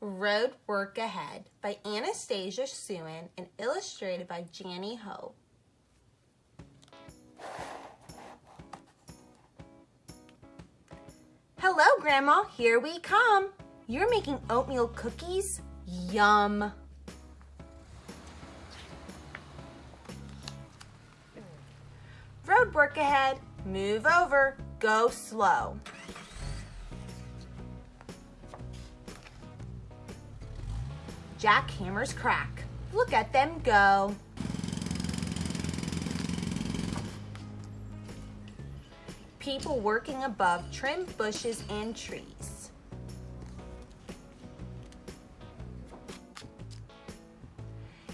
Road Work Ahead by Anastasia, Suen, and illustrated by Jannie. Hello, Grandma. Here we come. You're making oatmeal cookies? Yum. Road work ahead. Move over. Go slow. Jackhammers crack. Look at them go. People working above trimmed bushes and trees.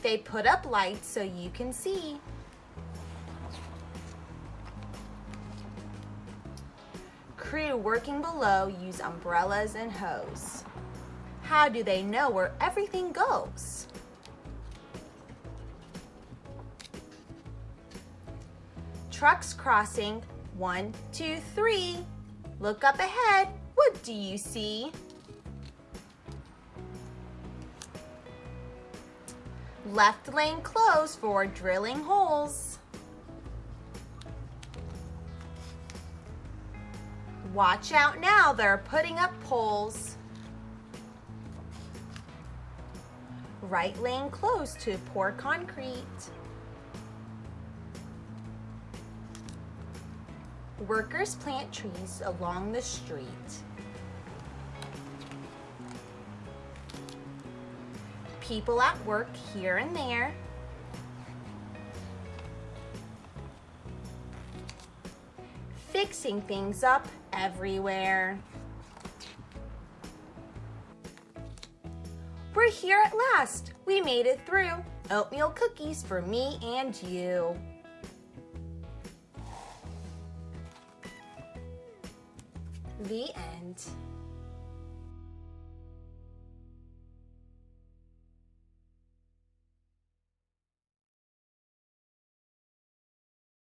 They put up lights so you can see. Crew working below use umbrellas and hose. How do they know where everything goes? Trucks crossing. 1, 2, 3. Look up ahead. What do you see? Left lane closed for drilling holes. Watch out now, they're putting up poles. Right lane closed to pour concrete. Workers plant trees along the street. People at work here and there. Fixing things up everywhere. We're here at last. We made it through. Oatmeal cookies for me and you. The end.